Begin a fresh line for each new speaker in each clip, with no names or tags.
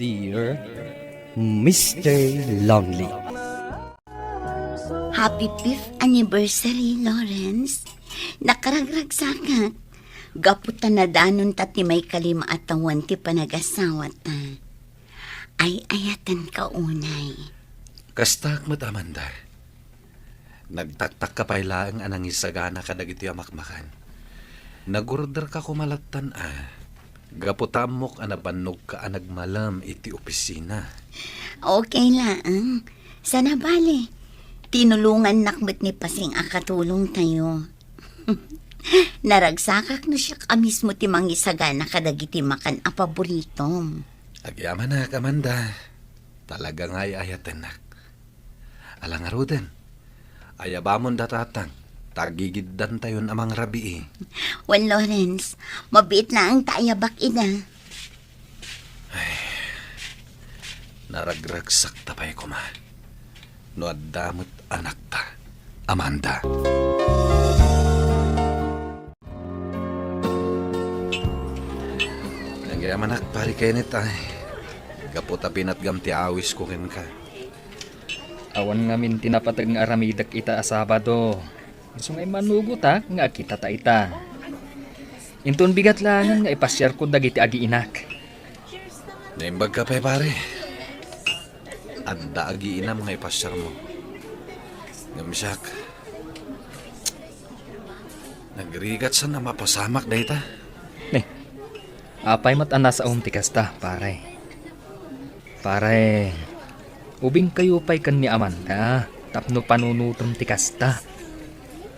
Dear Mr. Longley.
Happy 5th anniversary, Lawrence. Nakaragragsakat. Gaputan na danon tati may kalima at tawan ti panag-asawa ta. Ay ayatan ka unay.
Kastak mo, Amanda. Nagtaktak ka pa ilaang anang isagana ka dagiti amakmakan. Nagorder ka kumalatan Gaputamok anabanog ka anagmalam iti opisina.
Okay lang. Sana bali. Tinulungan nakmet ni Pasing akatulong tayo. Naragsakak na siya ka mismo ti mangisagana kadagiti makan a paboritom.
Agyaman na, Amanda. Talagang ay ayatenak. Alang arudan, ayabamon datatang, tagigiddan tayon amang rabii.
Well, Lawrence, mabiit na ang tayabak ina.
Naragragsak tapay ko, ma. No addamot anak ta, Amanda. Nagyamanak pari kenit Gaputa pinatgam ti awis ko ken ka.
Awan ngamin tinapatag nga aramidak ita a Sabado. Gusto ngay manugot nga kita ta ita. Inton bigat lang nga ipasyar ko dagiti agi inak.
Naimbag ka pa pare. Adda agi inam nga ipasyar mo. Ngamsyak. Nagrigat sa na mapasamak na ita.
Apay matana sa tikas ta, pare. Pare, ubing kayo pa'y kan ni Amanda, tapno panunutom tikas ta.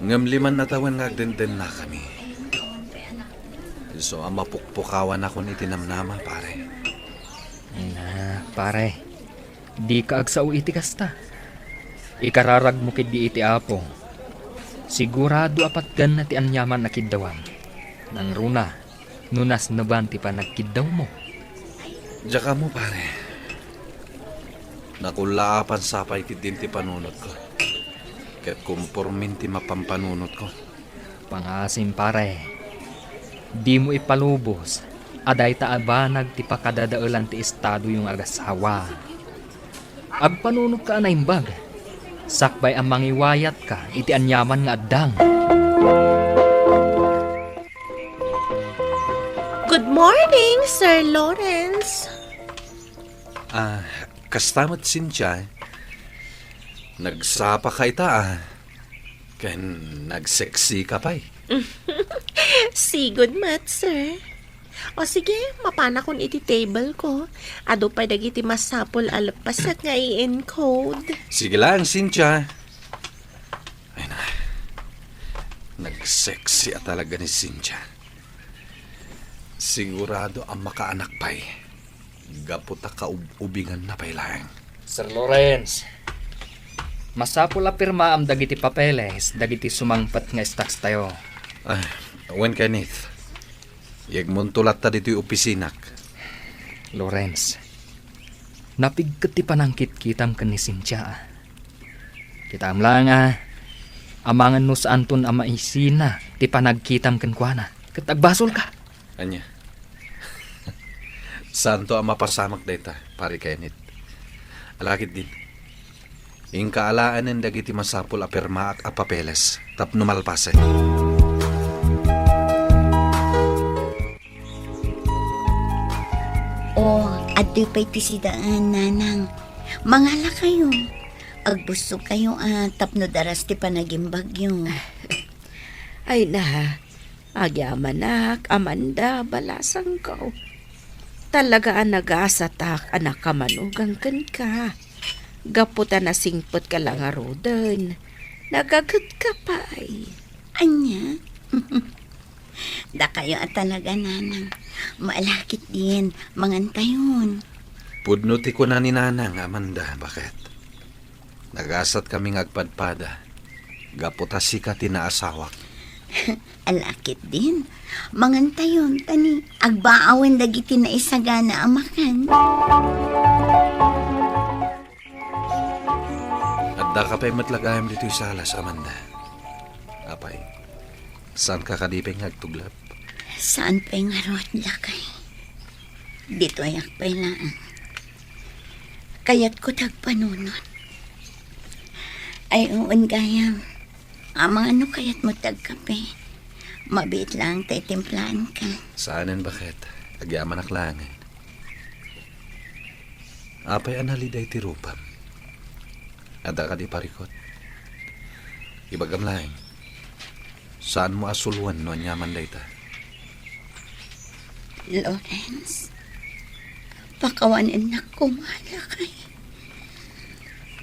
Ngamliman na tawan nga agdenden na kami. So, ang mapukpukawan ako ni tinamnama, pare.
Pare, di ka agsao itikas ta. Ikararag mo kid di iti apo. Sigurado apat gan na ti anyaman na kiddawan. Nang runa, nunas na banti pa nagkiddaw mo.
Diyan mo, pare. Nakulaapan sapay kidin ti panunot ko. Ket kumpormin ti mapampanunot ko.
Pangasim, pare. Di mo ipalubos. Aday taabanag ti pakadadaulan ti estado yung agasawa. Agpanunot ka na imbag. Sakbay ang mangiwayat ka, iti anyaman nga addang.
Good morning, Sir Lawrence.
Kastamot Cynthia, nagsapa ka ita Ken nagseksi ka pa'y.
Sigod mat, sir. O sige, mapana kon iti table ko. Ado pa dagiti masapol alpasak nga i-encode.
Sige lang, Cynthia. Ay na, nagseksi talaga ni Cynthia. Sigurado ang makaanak pa'y. Gaputa ka ubingan na pa'y lang.
Sir Lawrence, masapul apirma am dagiti papeles, dagiti sumangpat nga stocks tayo.
When Kenneth, yagmuntulat ta dito yung opisinak.
Lawrence, napigkat ti panangkit kitam kan ni Cynthia. Kitam lang amangan no sa anton ama isina, ti panagkitam kan kuana. Katagbasol ka.
Anya? Santo ang mapasamak data, pari Kenneth. Alakit din. Ing kaalaan ng dagiti masapul apirma ak apapeles, tapno malpase.
Adoy pa'y tisidaan, nanang. Mangala kayo. Agbusog kayo tapno daras ti panaging bagyo.
Ay na, agyamanak, Amanda, balasang ko. Talaga ang nagasatak, anak kamanugang kan ka. Gaputa na singpot ka lang arudan. Nagagut ka pa ay.
Anya? Da kayo at talaga, nanang. Maalakit din, mangantayon.
Pudnuti ko na ni Nanang, Amanda, bakit? Nagasat kaming agpadpada. Gaputa sika tinaasawak.
Alakit din. Mangantayon, tani. Agbaawan dagiti na isagana ang makan.
Adda ka pa'y matlagayam dito sa alas, Amanda. Apay, saan ka kadipeng agtuglap?
Saan pa'y ngarot lakay? Dito ayak pa'y lang. Kaya't ko tagpanunot. Ay, uon gayam. Amang ano kaya't mo tagkape? Mabit lang, tay timplaan ka.
Saanan bakit? Agyaman aklangan. Apay analiday ti rupam. Ada ka di parikot. Ibagam laing. Saan mo asuluan no nyaman day ta?
Lawrence, pakawanin na kumala kay.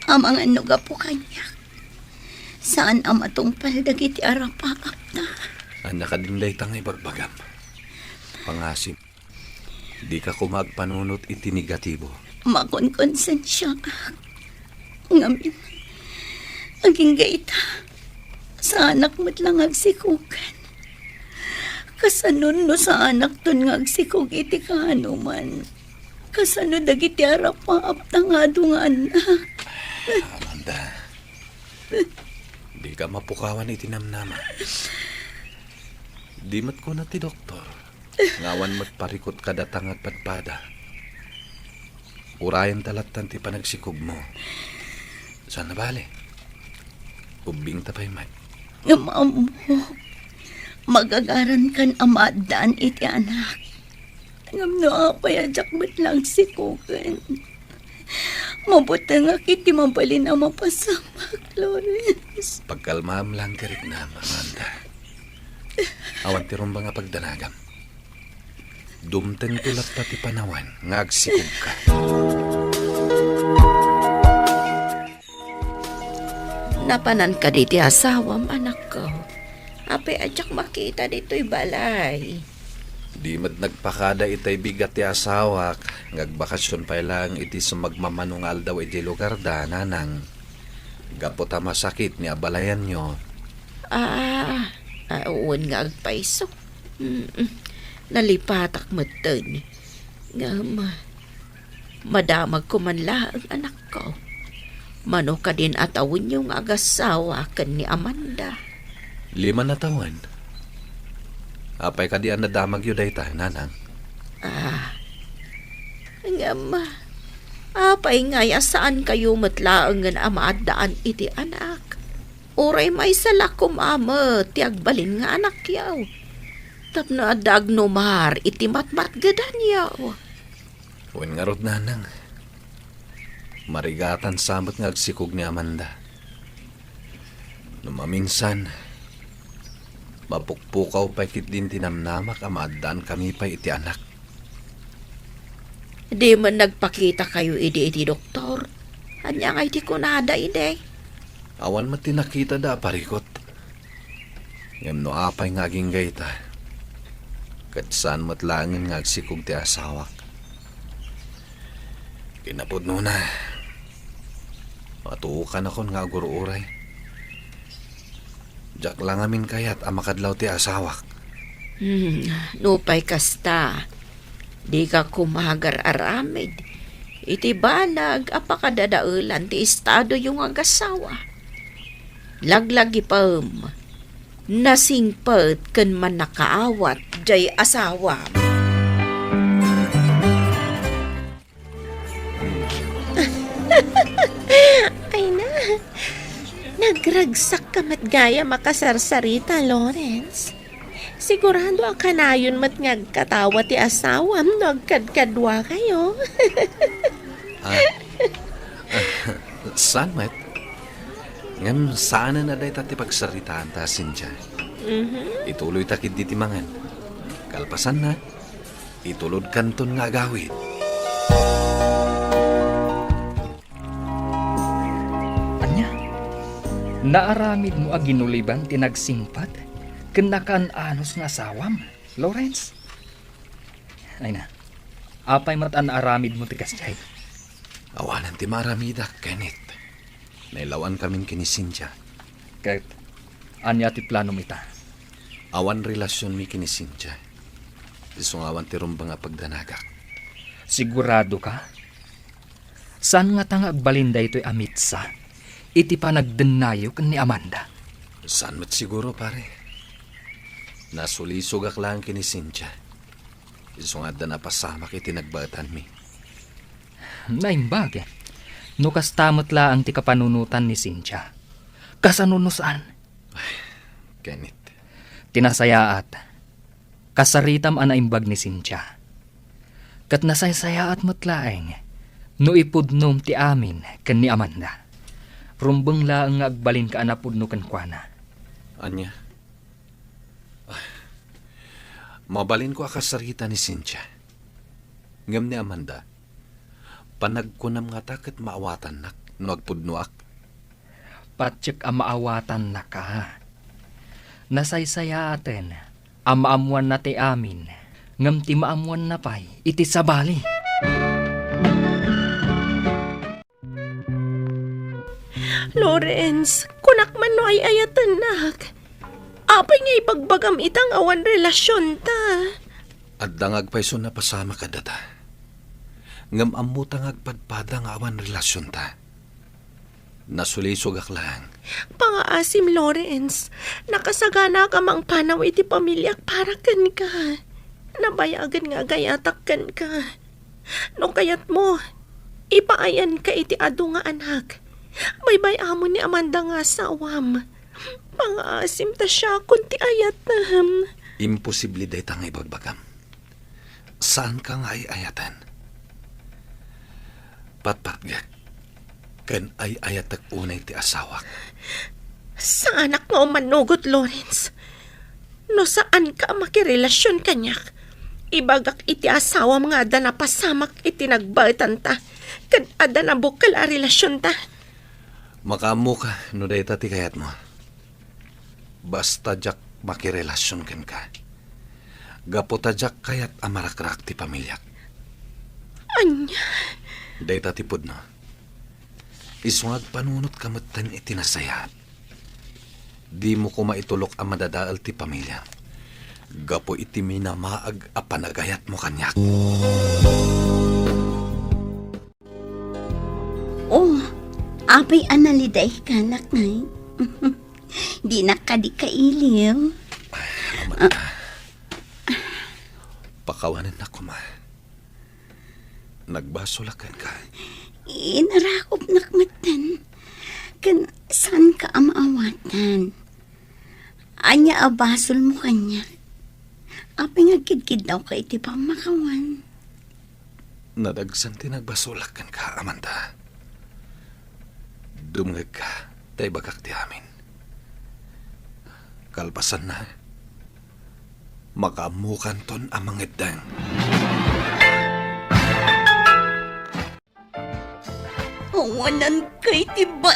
Amang ano ga po kanya. Saan ang matungpal dagiti arapaap na?
Anak ka din day tang ibagbagam. Pangasim. Di ka kumagpanunot iti negatibo.
Makonkonsensya ka. Ngamin, aging gaita. Sa anak mo't lang agsikugan. Kasanon no sa anak ton nga agsikog iti kahanuman. Kasano dagiti arapaap na nga dungan na.
Amanda, di ka mapukawan iti namnama. Di mat ko na ti doktor. Ngawan mat parikot kadatang at padpada. Urayan talatan ti panagsikog mo. Saan na bale? Ubing tapay mat.
Ngamamu, magagaran kan amadaan iti anak. Ngam no apay ajak mo't lang sikugan. Mabuti nga kiti mabalin ang mapasamak, Lawrence.
Pagkalmaam lang karit na, Amanda. Awan ti rumba nga pagdanagam. Dumten tulat pati panawan, nga agsikog ka.
Napanan ka diti asawam, anak ko. Apay adyak makita dito'y balay.
Di mat nagpakada itay bigat ti asawak. Ngagbakasyon pa lang iti sumagmamanungal daw iti lugar da, nanang. Gapota masakit ni abalayan nyo.
Uwan nga agpaiso. Nalipatak mo dun. Nga madamag ko man lang, anak ko. Mano ka din atawin yung agasawa kan ni Amanda.
5 na taon. Apay ka di ang nadamag yun day ta, nanang.
Nga apay nga saan kayo matlaang nga amaadaan iti anak. Uray may salakom ama, tiag balin nga anak yaw. Tapno adag no mahar, iti matmat gadan yaw.
Uwin nga rod, nanang. Marigatan samot nga agsikog ni Amanda. Numaminsan, mapukpukaw pa kit din tinamnamak amadaan kami pa iti anak.
Di man nagpakita kayo iti doktor. Anya nga iti kunada ide.
Awan matinakita da parikot. Ngam no apay nga aging gayta. Kat saan matlangin nga agsikog ti asawak. Kinapod no na. Matuukan akon nga aguruuray. Diyak lang amin kayat amakadlaw ti asawak.
Nupay kasta. Di ka kumagar aramid. Iti banag apakadadaulan ti estado yung agasawa. Laglagi pam. Nasingpet ken man nakaawat jay asawa. Ay na. Nagragsak ka mat gaya makasarsarita, Lawrence. Sigurado ang kanayon mat ngagkatawa ti asawam nagkadkadwa kayo.
Saan met? Ngam sana na day tati pagsaritaan ta Cynthia. Ituloy takid di timangan. Kalpasan na. Itulod kanton nga gawid.
Naaramid mo a ginuliban tinagsingpat kenakan anos nga asawam, Lawrence. Ay na, apay mat naaramid mo tikas jay.
Awanan ti maramida, Kenneth. Nailawan kaming kini Cynthia.
Kahit anya ti plano mita.
Awan relasyon mi kini Cynthia. Isungawan ti rumba nga pagdanagak.
Sigurado ka? Saan nga tanga agbalinda ito'y amitsa? Iti pa nagdenayo kan ni Amanda.
Saan mat siguro, pare? Nasulisog ak lang kini Cynthia. Isungad na napasamak iti nagbatan mi.
Naimbag No kastamot la ang ti kapanunutan ni Cynthia. Kasanunusan.
Kenneth.
Tinasayaat. Kasaritam ana imbag ni Cynthia. Kat nasaysayaat matlaeng. No ipudnom ti amin ken ni Amanda. Rumbeng la ang agbalin ka anapudno ken kuana.
Anya? Mabalin ko akasarita ni Cynthia. Ngam ni Amanda, panagkunam nga taket maawatan nak, no agpudno ak.
Patsik ang maawatan na ka. Nasaysaya atin, ang maamuan na ti amin, ngam ti maamuan na pay, iti sabali.
Lawrence, kunak man no ay ayatan nak. Apay nga ipagbagam itang awan relasyon ta.
At dangag paiso na pasama ka data. Ngam amutang agpadpada nga awan relasyon ta. Nasulisog ak lang.
Pangaasim, Lawrence. Nakasagana ka mang panaw iti pamilyak para kan ka. Nabayagan nga gayatak kan ka. No kayat mo, ipaayan ka iti adu nga anak. Baybay amo ni Amanda nga sa awam. Pangaasim ta siya kunti ayat na.
Imposible day tang ibagbagam. Saan ka nga ay ayatan? Patpatgak. Kan ay ayatak unay ti asawak.
Sa anak nga manugot, Lawrence. No saan ka makirelasyon kanyak? Ibagak iti asawa mga ada na pasamak iti nagbaitan ta. Kan ada na bukal a relasyon ta.
Makamu ka, no day ti kayat mo. Basta jak makirelasyon kan ka. Gaputa jak kayat amarakrak ti pamilyak.
Anya?
Day tatipod no. Isungag panunot kamatan itinasayat. Di mo ko maitulok ang madadaal ti pamilya. Gapo iti minamaag a panagayat mo kanyak.
Oh, apay analiday ka, naknay. Di na ka di kailiw.
Pakawanan na ko, ma. Nagbasulakan ka.
Inarakop nakmatan. Kan saan ka amaawatan? Anya abasol mo kanya. Apay nga kidkid daw ka iti pamakawan.
Nadagsan ti nagbasulakan ka, Amanda. Dumngag ka, tay bagak ti amin. Kalpasan na. Makamukan ton ang mga edang.
Awanan kay tiba.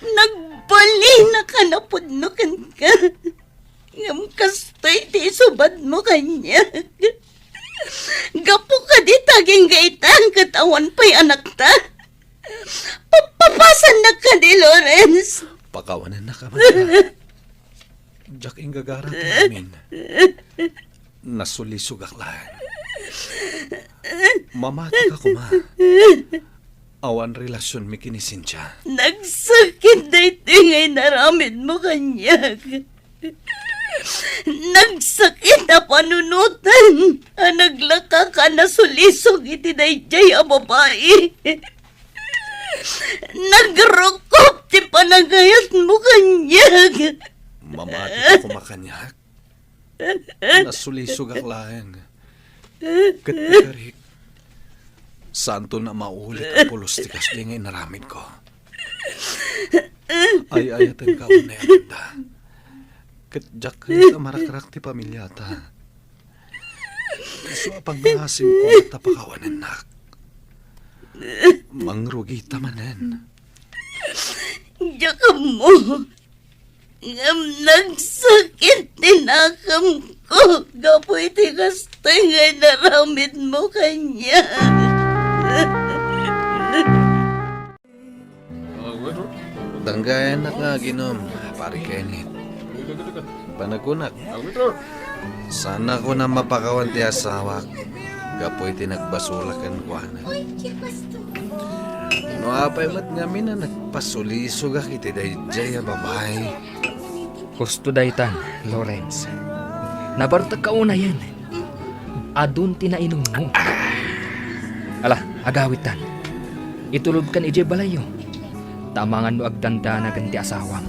Nagbali na ka na pudnukan ka. Ngam kastay ti subad mo kanya. Gapo ka di taging gaitang katawan pa'y anak ta. Papapasan na ka di, Lawrence.
Pakawanan na ka, Amanda. Diyak ingagara ti amin. Nasulisog ak lang. Mamati ka, kuma. Awan relasyon mi kini Cynthia.
Nagsakit na iti ngay naramid mo kanyag. Nagsakit na panunutan. Naglaka ka na sulisog iti dayjay a babae. Nagrukop ti panagayat mo kanyag.
Mamati ka, kuma kanyak. Nasulisog ak lang. Katikarik. Santo na maulit ang pulustikas di ngay naramid ko. Ay ayatan ka na yata. Katjak ka marakrak ti pamilyata. So apang ngasim ko at tapakawanan nak. Mangrugi tamanan.
Diyak mo. Ngam nagsakit tinakam ko. Gapoy ti kastay ngay naramid mo kanya.
Danggayan na nga ginom, pari Kenneth. Panagunak. Sana ko na mapakawan ti asawak. Gapoy ti nagbasulakan ko na. No apay mat ngamin na nagpasulisog ak iti dayjay a babae.
Gusto daytan, Lawrence. Nabartag ka una yan. Adun tinainom mo. Ala, agawitan. Itulog kan ije balayo. Tamangan no agdanda na ganti asawam.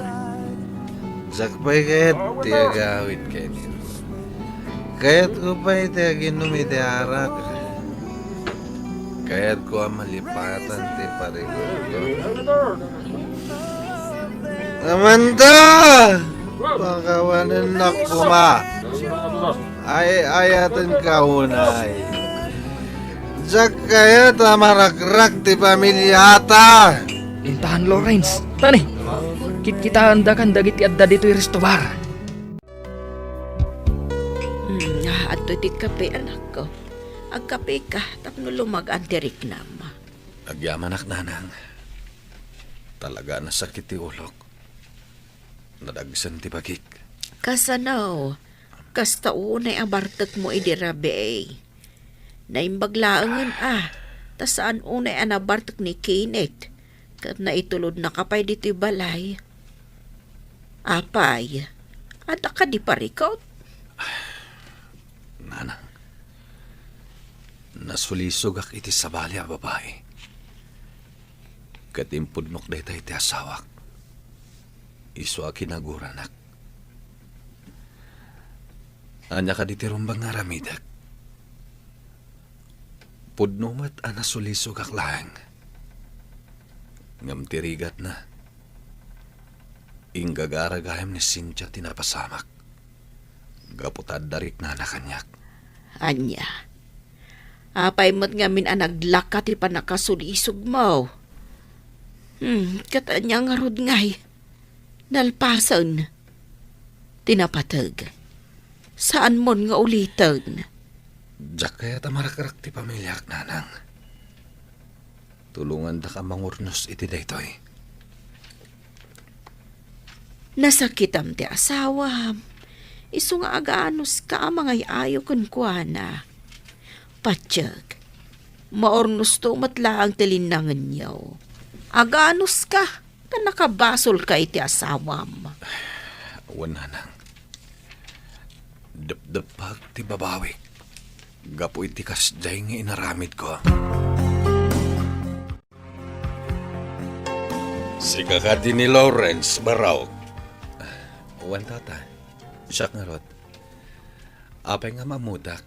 Sakpay kahit tiya gawit kayo. Kaya't ko pa tiya ginom iti arak. Kaya't ko ang malipatan ti parigod ko. Amanda! Pakawanan na kuma. Ay ayatan ka unay. Diyak kaya tamarakrak ti pamilyata.
Intahan Lawrence. Tani, kita andakan dagiti adda dito yung restobar.
Ato ti kape anak ko. Agkape ka, tapno lumagaan ti riknam.
Agyaman nanang. Talaga nasakit ti ulok. Nadagsan ti bagik.
Kasanaw, kasta unay abartek mo idirabe. Naimbaglaangan tasaan unay anabartek ni Kenneth. Kat na itulod na kapay dito'y balay. Apay, at ka di parikot.
Nanang, nasulisog ak iti sabali a babae. Katimpudnok day tayo ti asawak. Iso a kinaguranak. Anya ka diti rumbang nga ramidak. Pudnumat a nasulisog ak lang. Ngam tirigat na. Inggagaragayam ni Cynthia tinapasamak. Gaputad darik na nakanyak.
Anya, apay mo't ngamin anaglaka ti panakasulisog mo. Katanya nga rod ngay. Nalpasan. Tinapatag. Saan mon nga ulitan?
Diyak kaya tamarakrak ti pamilyak, nanang. Tulungan da ka mangurnos iti daytoy.
Nasakitam ti asawa. Isu nga agaanos ka mga ayaw kun kuana. Patsyag, maornos to matla ang tilinangan niyo. Agaanos ka, na nakabasol ka iti asawam.
Wala nang. Dapdapag ti babawik. Gapo iti kasday nga inaramid ko. Si kakadi ni Lawrence Baraw. Wan tata. Siyak nga rot. Apay nga mamudak.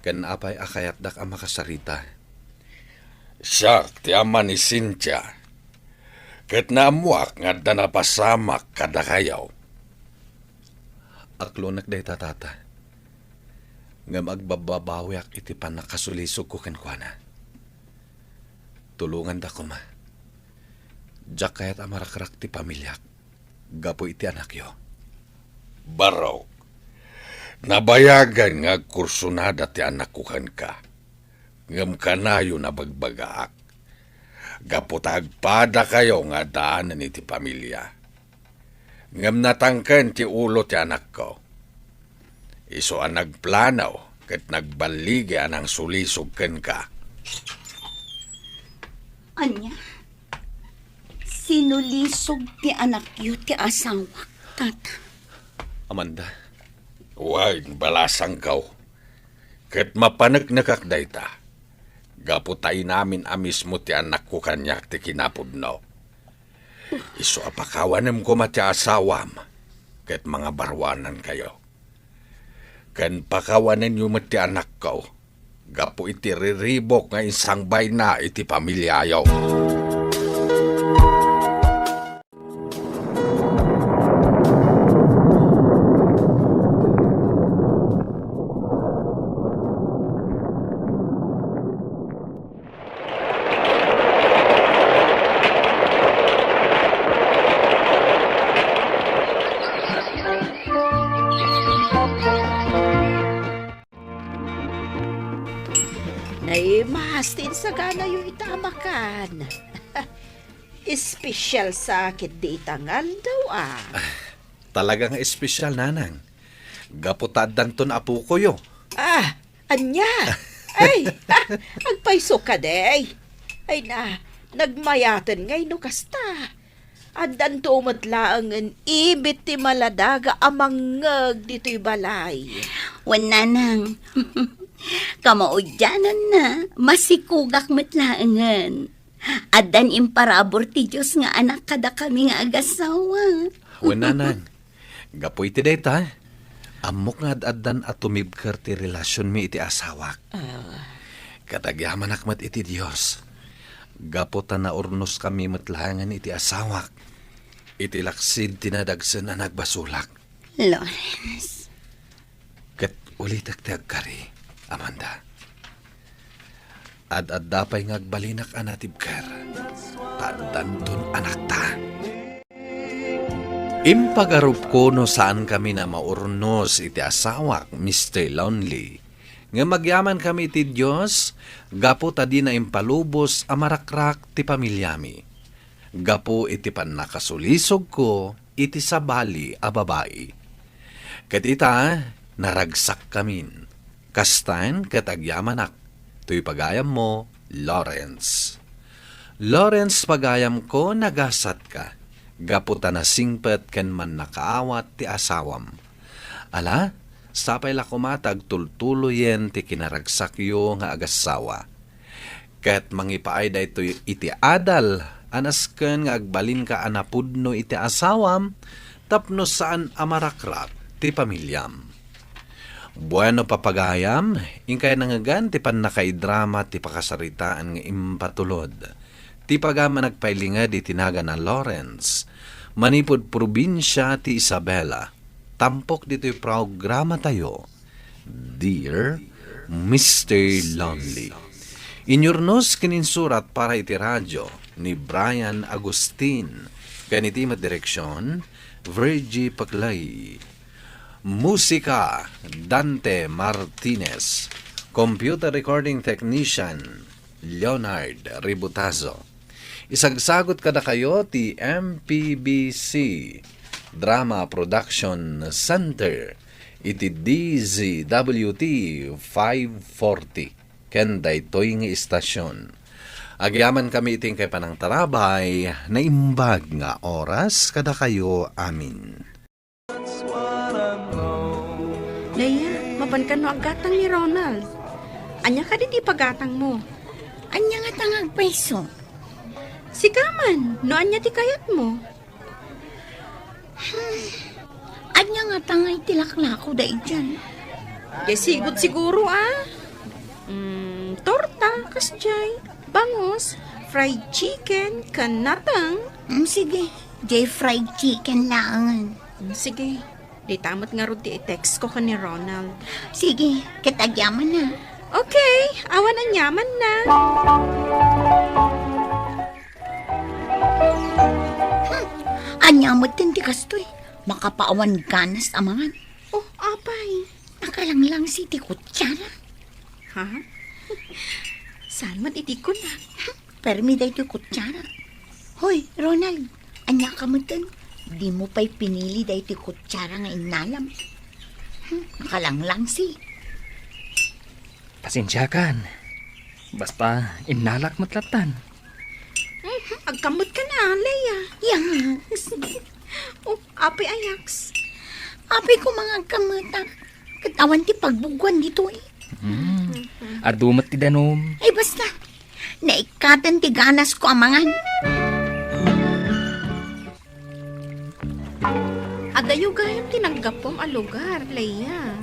Kan apay akayatdak ang makasarita. Siyak ti ama ni Cynthia. Kat naamuak nga danapasamak kada kayaw. Aklonak day tatata. Nga magbababawiak iti panakasulisog ko kenkwana. Tulungan da ko ma. Diyak kaya't amarakrak ti pamilyak. Gapo iti anak yo. Baraw. Nabayagan nga kursunada ti anak kukan ka. Ngam kanayo na bagbagaak. Gapo tagpada kayo nga daanan iti pamilya. Ngam natangken ti ulo ti anak ko. Iso ang nagplanaw kat nagbaligi anang sulisog ken ka.
Anya, sinulisog ti anak yu ti asawak, tata.
Amanda. Huwag balasang kaw. Kat mapanag nakakday ta. Gaputay namin amis mo ti anak ko kanyak ti kinapudno. Iso apakawanem ko mati asawam. Kat mga barwanan kayo. Kan pakawanan yu mati anak ko. Gapo iti riribok nga isang bay na iti pamilyayaw.
Mahastin sa gana yung itamakan. Espesyal sakit di itangal daw
Talagang espesyal, nanang. Gaputadan ton apo ko yo.
Anya? Ay, agpaiso ka day. Ay nagmayatan ngay no kasta. Adan to umatlaangan ibit ti maladaga amangag dito'y balay.
Wala nang. Kamaudyanan na, masikugak matlaangan. Adan imparabor ti Diyos nga anak kada kami nga agasawa.
Wenanang, gapoy ti dayta. Amok nga adan at tumibker ti relasyon mi iti asawak. Katagyaman akmat iti Diyos. Gapo ta na urnos kami matlangan iti asawak. Iti laksid tinadagsan na nagbasulak.
Lawrence,
Kat ulit agtagkari, Amanda. Ad dapay ngagbalinak anatibker. Tandantun anak ta. Impagarup ko no saan kami na maurnos iti asawak, Mr. Lonely. Nga magyaman kami iti Diyos, gapo tadi na impalubos amarakrak ti pamilyami. Gapo iti pan nakasulisog ko, iti sabali a babae. Kat ita, naragsak kamin. Kastan katagyaman ak. Tuy pagayam mo, Lawrence. Lawrence, pagayam ko, nagasat ka. Gaputa na singpet ken man nakaawat ti asawam. Ala, sapay la kumatag tultuloyen ti kinaragsak yo nga agasawa. Ket mangipaay daytoy iti adal, anasken nga agbalin ka anapudno iti asawam, tapno saan amarakrak ti pamilyam. Bueno papagayam, ingkay nangagan ti panakaidrama ti pakasaritaan nga impatulod. Ti pagama nagpailinga di tinaga na Lawrence, manipod probinsya ti Isabela. Tampok dito'y programa tayo, Dear Mr. Lonely. Inyurnos kininsurat para iti radyo ni Brian Agustin. Ganiti direksyon, Virgie Paclay. Musika, Dante Martinez. Computer Recording Technician, Leonard Ributazo. Isagsagot kada kayo ti MPBC Drama Production Center iti DZWT 540 ken daytoy nga istasyon. Agyaman kami iting kay panang tarabay na imbag nga oras kada kayo amin.
Leia, mapan no agatang ni Ronald. Anya ka di pagatang mo.
anya nga tangag peso.
Si Kaman, no anya ti kayat mo.
Anya nga tangay tilaklako dahi dyan.
Sigud siguro torta, kasjay, bangos, fried chicken, kanatang.
Sige, jay fried chicken lang.
Sige, di tamat nga ron ti i-text ko ka ni Ronald.
Sige, kitagyaman na.
Okay, awan ang yaman na.
Anya mo tinti kastoy. Makapaawan ganas amangan.
Oh, apay.
Nakalanglang si ti kutsara.
Ha? Saan man iti ko na?
Permi dahi ti kutsara. Hoy, Ronald, anya ka mo dun? Di mo pa'y pinili dahi ti kutsara nga inalam. Nakalanglang si.
Pasensyakan. Basta inalak matlatan.
Agkamot ka na, Leia.
Yaks.
Oh, apay ayaks.
Apay ko mga kamata. Katawan ti pagbugwan dito eh.
Adumat ti danom.
Ay basta, naikatan ti ganas ko amangan.
Adayo gayam tinanggapom a lugar, Leia.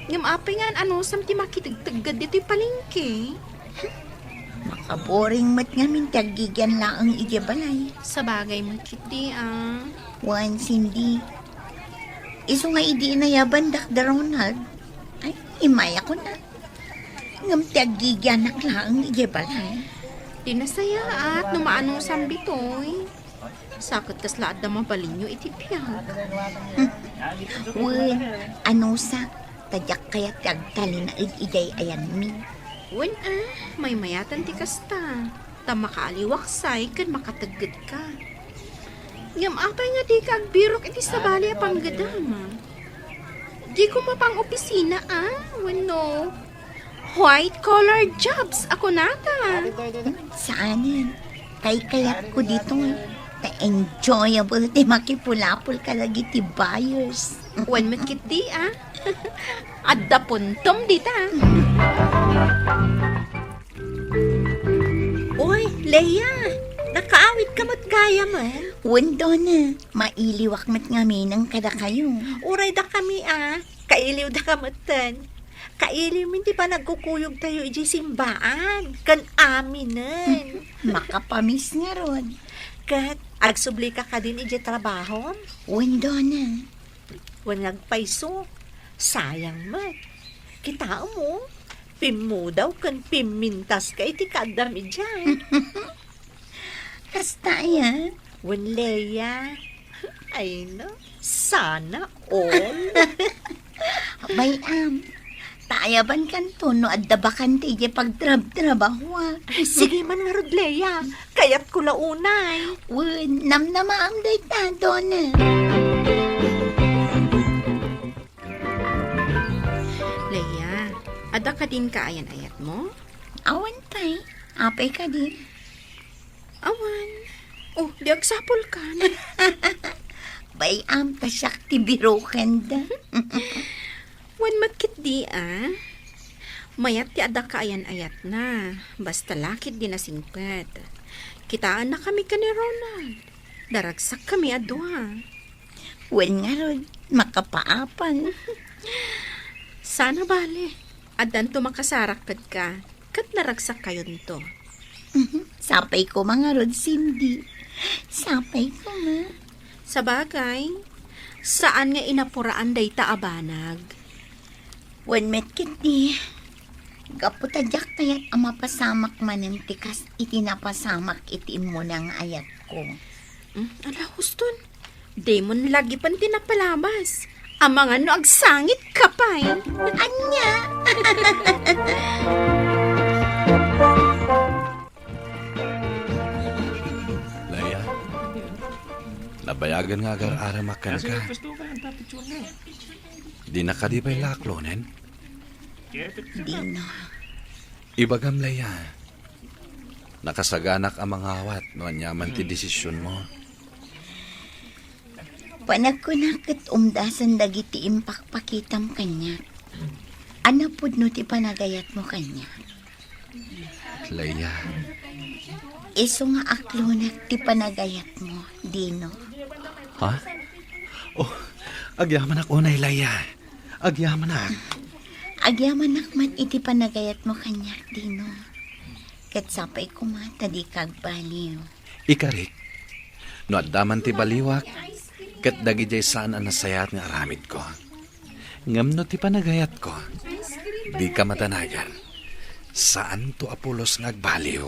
Ngam apay nga sam ti makitagtagad dito'y palengke.
Makaboring mat nga min tagigyan lang ang ijabalay.
Sa bagay mo, Kitty,
Once hindi. Iso nga idi na yabandak da Ronald. Ay, imaya ko na. Ngam tagigyan lang ang ijabalay.
Di nasaya at numaanong sambitoy. Sakot kas laad na mabalinyo itipyag.
Well, ano sa tadyak kaya tagtali na iday ayan mi.
Wen may mayatan ti kasta. Ta makaaliwaksay kan makatagad ka. Ngam apay nga di ka agbirok iti sabali a panggadama. Di ko mapang opisina Wano. White collar jobs ako nata.
Saanin? Kay kayat ko dito ta-enjoyable ti makipulapol ka lagi ti buyers.
Wen makiti Adda puntom dita. Oy, Leia, nakaawit ka mo't gaya man.
Wendo na, mailiwak mat ngamin ang kada kayo.
Uray da kami kailiw da kamatan. Kailiw hindi pa nagkukuyog tayo iji simbaan. Kan aminan.
Makapamis nga ron.
Kat, agsubli ka din iji trabaho.
Wendo na.
Wan nagpaiso. Sayang mat. Kita mo, pim mo daw kan pimintas ka iti kadami dyan.
Kasta yan.
Wan Leia. Ay no, sana all.
Abay tayaban kan to no adda bakan ti ije pagtrabaho.
Sige man nga rod, Leia. Kaya't ko launay.
Wen, namnamaam day tado na.
Leia, ada ka din kaayan-ayat mo?
Awan tay, apay ka di.
Awan. Oh, di agsapol ka na.
Bayam tasyak ti biroken da.
Wan matkit di Mayat ti ada kaayan-ayat na. Basta lakit di nasingpet. Kitaan na kami ka ni Ronald. Daragsak kami adwa.
Wen nga ron, makapaapan.
Sana bale. Adan to makasarakpet ka. Kat naragsak kayo nito.
Sapay ko mga ron, Cindy. Sapay ko nga.
Sa bagay, saan nga inapuraan day taabanag?
Wen metkit di. Gaputadyak kayat ang mapasamak manen tikas itinapasamak itim mo ng ayat ko.
Ala, huston. Demon lagi pan tinapalabas. Ang mga no agsangit kapay.
Anya!
Leia, nabayagan nga agar-aramakan ka. Di na ka di ba'y laklonen?
Dino.
Ibagam, Leia. Nakasaganak ang mga awat no anyaman ti desisyon mo.
Panagkunakit umdasan dagiti impakpakitam kanya. Ano pud no ti panagayat mo kanya?
Leia,
Iso nga aklonak ti panagayat mo, Dino.
ha? Oh, agyaman ako na, Leia. Agyaman ak.
Agyaman nakman iti panagayat mo kanya, Dino. Ket sapay kumata di kag baliw.
Ikarik, no addaman ti baliwak, kat dagi jay saan ang nasayat nga aramid ko. Ngam no ti panagayat ko, di ka matanagan. Saan to apulos nga agbaliw?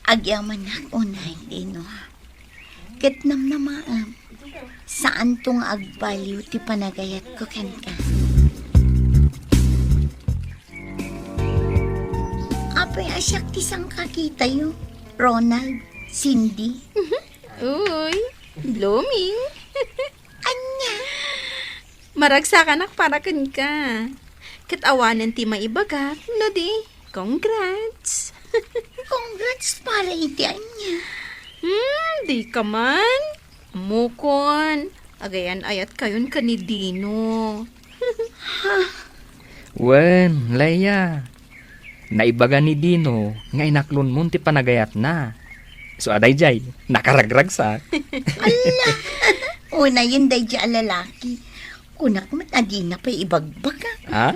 Agyaman nak unay, Dino. Ket namnamaam. Saan tong agbaliw ti panagayat ko kanka? Apay asyak ti sang kakita yo. Ronald, Cindy.
Uy, blooming.
Anya?
Maragsakan para kan ka. Katawanan ti maibagat, no di? Congrats.
Congrats para iti anya.
Di ka man. Mukon. Agayan ayat kayon ka ni Dino.
Wen, Leia. Naibaga ni Dino, nga inaklon mo ti panagayat na. So aday jay, nakaragragsak.
Una yun day di alalaki. Kunak matadi na pa ibagbaga.
Ha?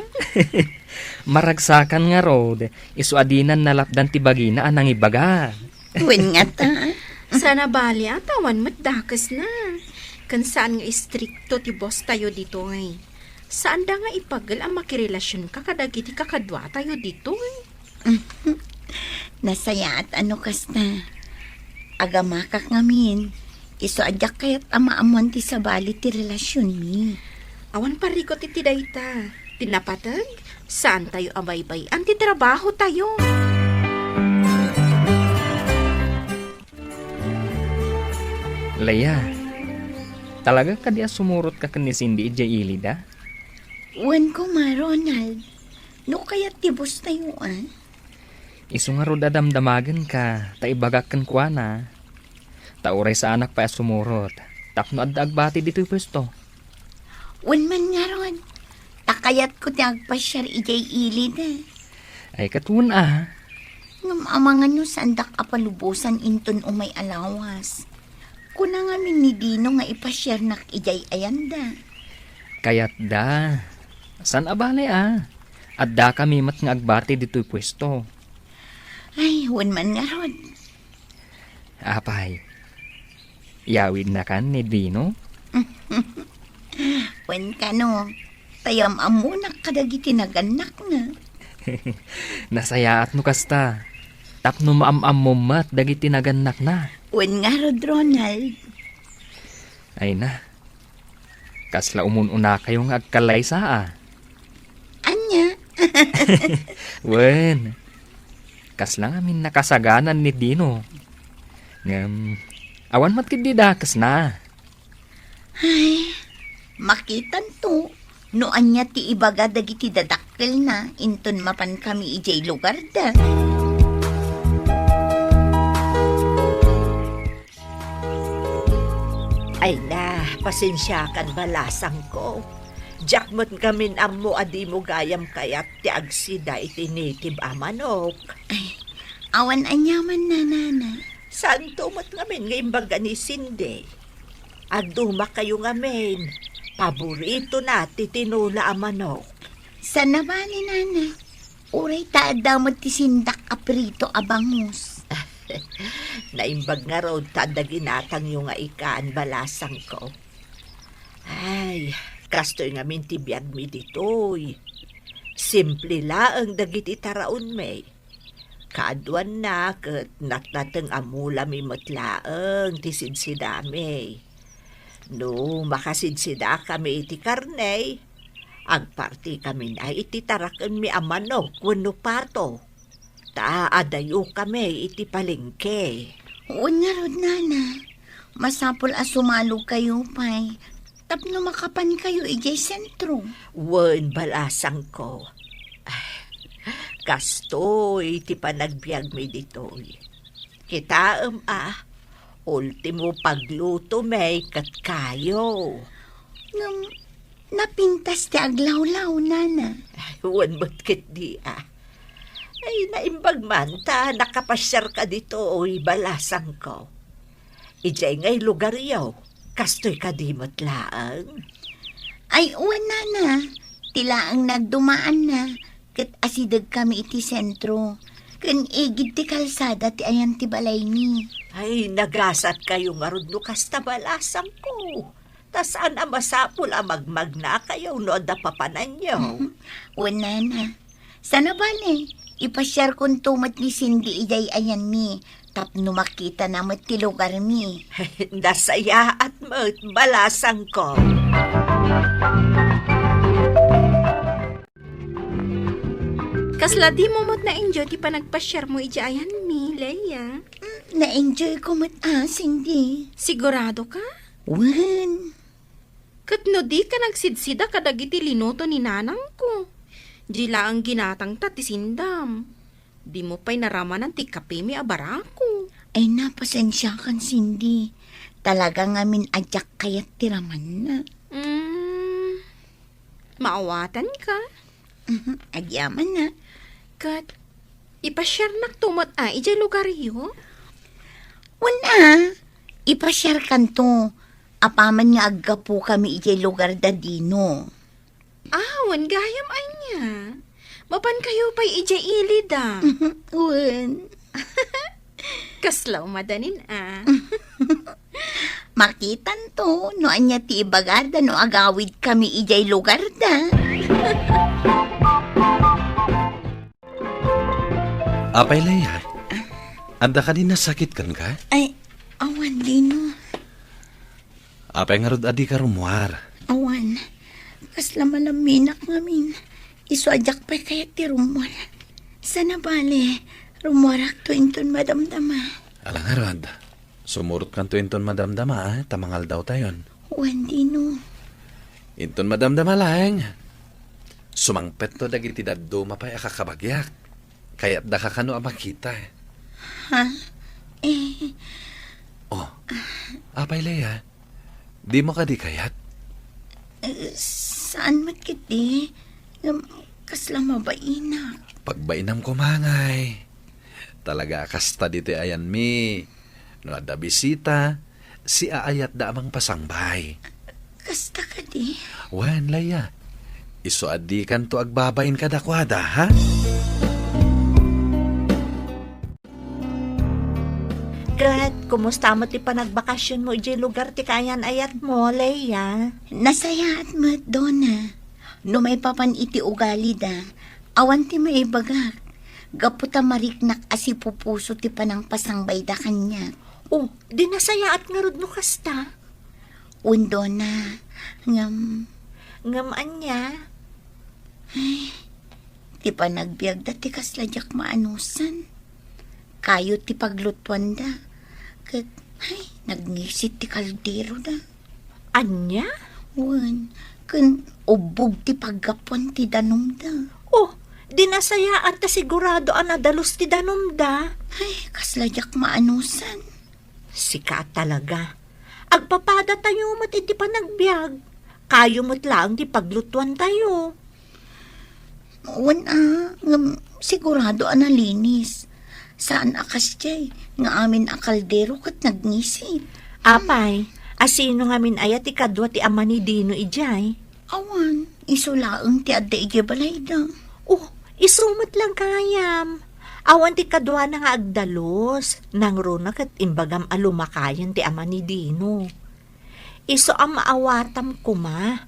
Maragsakan nga rod, isuadinan nalapdan ti bagina anang ibaga.
Wen nga ta.
Sana bali atawan matdakas na. Kan saan nga istrikto ti boss tayo dito ay. Saan da nga ipagal ang makirelasyon ka kadagiti kakadwa tayo dito ay.
Nasaya at ano kasta. Agamakak ngamin. Iso adyak kayat amaamon ti sabali ti relasyon mi.
Awan parikot iti dayta. Tinapatag? Saan tayo abaybay? Anti trabaho tayo.
Leia, talaga ka diya sumurot ka ni Cindy ijay ilida?
Wen ko ma, Ronald. No kaya tibos tayo
Isu nga rod adamdamagan ka, taibagakan kwa na. Tauray sa anak pa sumurot. Tapno ad agbati dito pwesto.
Wen man nga ron. Takayat ko ti agpasyar ijay ilid
Ay katun
Ngam amangan nyo sandak apalubusan inton umay alawas. Kuna nga min ni Dino nga ipashare nak ijay ayanda.
Kaya't da. San abale At da kami mat nga agbati dito'y pwesto.
Ay, huwan man nga rod.
Apay. Yawid na kan ni Dino?
Huwan ka no. Tayam amunak kadagi tinaganak nga.
Nasayaat no kasta. Tapno maam-am mo mat dagiti naganak na.
Huwan nga rod, Ronald.
Ay na. Kasla umununa kayong agkalay saa.
Anya?
Wen. Kasla ngamin nakasaganan ni Dino. Awan mat kidi dakas na.
Ay, makitan to. No anya ti ibaga dagiti dadakkel na. Inton mapan kami ijay lugar da.
Ay na, pasensyakan balasang ko. Jakmot kamin ammo adi mo gayam kayat ti agsida iti native amanok.
Awan anyaman na, nana.
Saan tumot ngamin nga imbaga ni Cindy? Agduma kayo ngamin. Paborito na ti tinula amanok.
Sana ba ni nana? Uray taadamot ti sindak aprito abangus.
Naimbag nga raw tadaginatang yung nga ikaan balasang ko. Ay, kastoy ngamin ti biyag mi ditoy. Simple laang dagiti taraon may. Kaadwan na kat natlatang amula mi matlaang ti sidsidami. No, makasidsida kami iti karnay. Agparti kami na iti tarakan mi amanok wano pato. Taadayo kami iti palengke.
Uwan nga rod, nana. Masapol asumalo kayo, pay. Tapno makapan kayo ijay sentro.
Wen balasang ko. Kastoy iti panagbiag mi ditoy. Kitaam ultimo pagluto may kat kayo.
Ngam, napintas ti aglawlaw, nana.
Wen ba't di Ay, naimbag man ta, nakapasyar ka dito, oy, balasang ko. Ijay nga'y lugar yaw, kastoy ka di matlaang.
Ay, uwan, nana. Tila ang nagdumaan na. Kat asidag kami iti sentro. Kan igid ti kalsada ti ayan ti balay ni.
Ay, nagasat kayo nga rod no kasta balasang ko. Tas ana masapul amagmag na kayo no da papanan nyo.
Uwan, nana. Sana bale, ipasyar kong tumat ni Cindy ijay ayan mi. Tapno makita namat ti lugar mi.
Nasaya at mo't balasang ko.
Kasla di mo mo't na-enjoy ti panagpasyar mo ijaayan mi, Leia.
Na-enjoy ko mat Cindy.
Sigurado ka?
Wen.
Kat no di ka nagsidsida kadagiti linoto ni nanang ko. Dila ang ginatang ta ti sindam. Di mo pa'y naramanan ti kape mi abarako.
Ay napasensya kan Cindy. Talaga ngamin adyak kayat tiraman na.
Maawatan ka?
Agyaman na.
Kat, ipasyar nak tumot ijay lugar yo?
Wala. Ipasyar kan to. Apaman nga aggapo kami ijay lugar da Dino.
Wan gayam anya. Mapan kayo pa'y ijay ilid
Wen.
Kaslaw madanin
Makitan to. No anya ti ibagarda no agawid kami ijay lugar da.
Apay, Leia. Anda ka din nasakit kan ka?
Ay, awan Dino.
Apay nga rod adi ka rumuar.
Awan. Kasla malaminak ngamin. Isuadyak pa kaya ti rumor. Sana bale, rumorak to inton madamdama.
Alang nga rod. Sumurot kan to inton madamdama, tamangal daw tayon.
Wan Dino.
Inton madamdama lang. Sumangpet to dagiti daddo mapay akakabagyak. Kaya't da ka kano makita.
Ha?
Oh, apay Leia. Di mo ka di kayat?
Saan matkiti? Kasla mabainak.
Pagbainam ko mangay. Talaga kasta dito ayan mi. No ada bisita, si aayat da amang pasangbay.
Kasta ka di.
Wan laya. Iso adi kan to agbabain kada kwada, ha?
Kat, kumusta mo ti panagbakasyon mo iji lugar ti kayan ayat mo, Leia?
Nasaya at mat, Donna. No may papan iti ugali da, awan ti maibagak. Gaputa mariknak asi pupuso ti panang pasangbay da kanya.
Oh, di nasaya at ngarod no kasta.
Undo na,
Ngamaan niya.
ti panagbiag da ti kasladyak maanusan. Kayo ti paglutuan da. Kat, nagnisit ti kaldero da.
Anya?
Wan, kun ubog ti paggapon ti danom da.
Oh, di nasaya at sigurado anadalos ti danumda.
Ay, kasladyak maanusan.
Sika talaga. Agpapada tayo mo't iti panagbiag. Kayo mo't lang ti paglutuan tayo.
Wan sigurado analinis. Saan akas jay, nga amin akaldero kat nagnisit.
Apay, asino nga min ayat ikadwa ti ama ni Dino ijay?
Awan, isulaang ti adda ije balay da.
Oh, isumot lang kayam. Awan ti kadwa na nga agdalos, nang runak at imbagam alumakayan ti ama ni Dino. Iso ang maawatam kuma.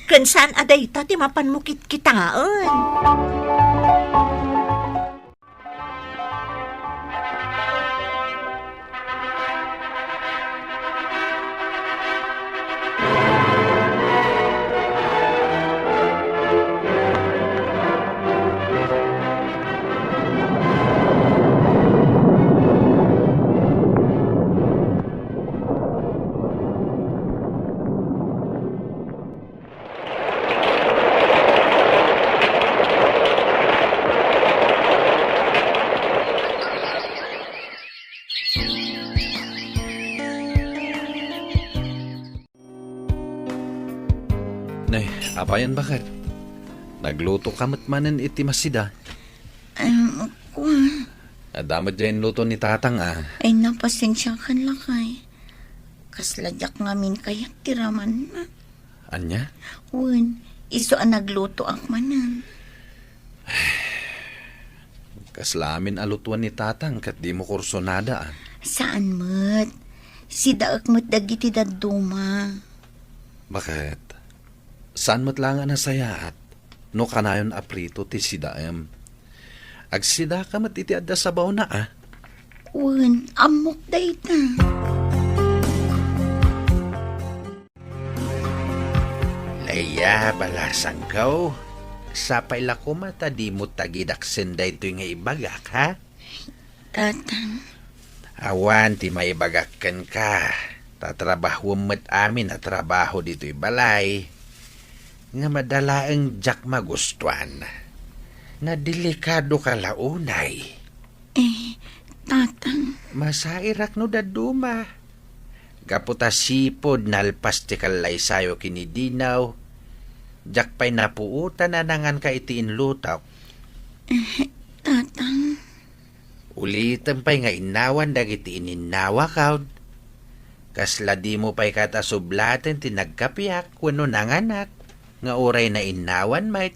Kansan aday ta ti mapanmukit kitaan.
Nay, apayan bakit? Nagluto kamot manen iti masida. Adamot dyan luto ni tatang
Ay napasensya kan lakay. Kasladyak ngamin kayat tiraman na.
Anya?
Wan, iso ang nagluto ak manan.
Kaslamin alutuan ni tatang kat di mo kursonada
Saan mat? Si daak mat dagiti daduma.
Bakit? Saan mo't lang na sayaat? No kanayon aprito ti sidaem. Agsida ka mat iti adda sabaw na
Wan, amok dayta.
Laya, balasang kaw. Sapay lako mata di mo tagidak senday ito nga ibagak, ha?
Tatang,
Awan, ti maibagakan ka. Tatrabaho mo't amin na trabaho dito'y balay. Nga madalaang jak magustuhan. Na delikado ka launay.
tatang,
Masairak no daduma. Kaputa sipod nalpas ti kalay sayo kinidinaw. Jak pa'y napuutan na nangan ka itiin lutaw.
tatang,
Ulitan pa'y nga inawan dagiti ininawa kaud. Kasla di mo pa'y katasublaten ti nagkapiak wano nanganak. Nga oray na inawan mait.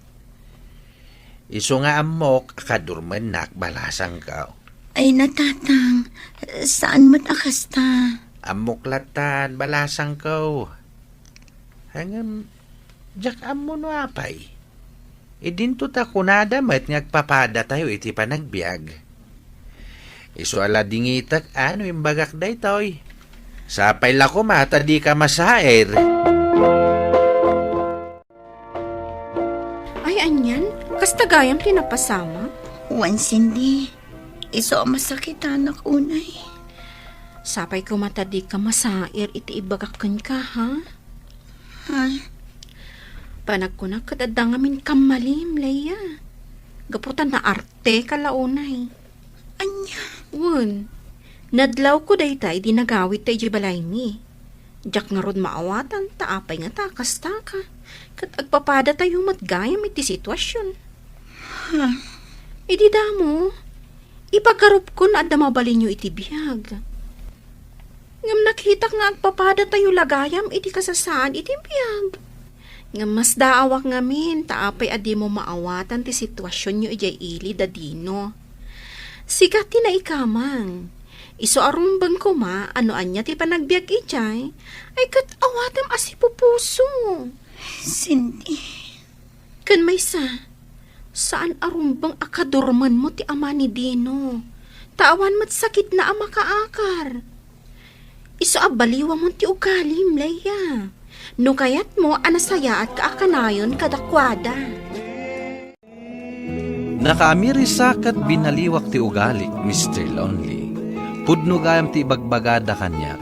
Iso nga amok akadurman nakbalasang ka.
ay natatang, saan mat akasta?
Amok latan balasang ka. Hangam, jak amo no apay. Idinto ta kunada mat ngagpapada tayo iti panagbiag. Iso ala dingitak ano yung bagak day toy. Sapay lako mata di ka masaer.
Ay, anyan, kastagayam tinapasama.
Wan sindi, iso ang masakit anak unay.
Sapay ko matadi ka masair iti ibagakan ka, ha?
Ha?
Panagkunak kadadangamin kamalim, Leia. Gaputan na arte kalaunay.
Anya,
Wun, nadlaw ko daytay di nagawit tayo balay ni. Jak nga rod maawatan, taapay nga takas ka. Kat agpapada tayo matgayam iti sitwasyon.
ha?
Idi damo, Ipagarup ko na adda mabalin nyo iti biyag. Ngam nakita nga agpapada tayo lagayam iti kasasaan iti biyag. Ngam mas daawak ngamin taapay adi mo maawatan ti sitwasyon nyo ijay ili dadino. Sigat ti na ikamang. Iso arumbang ko ma, ano anya ti panagbiag ijay, ay kat awatam asipupuso.
Cindy,
Kan may saan arumbang akadorman mo ti ama ni Dino? Tawan mat sakit na ama kaakar. Iso abaliwa mo ti ugalim, Leia. No kayat mo anasaya at kaakanayon kadakwada.
Nakaamirisakat binaliwak ti ugali, Mr. Lonely. Pudno gayam ti bagbagada kanya.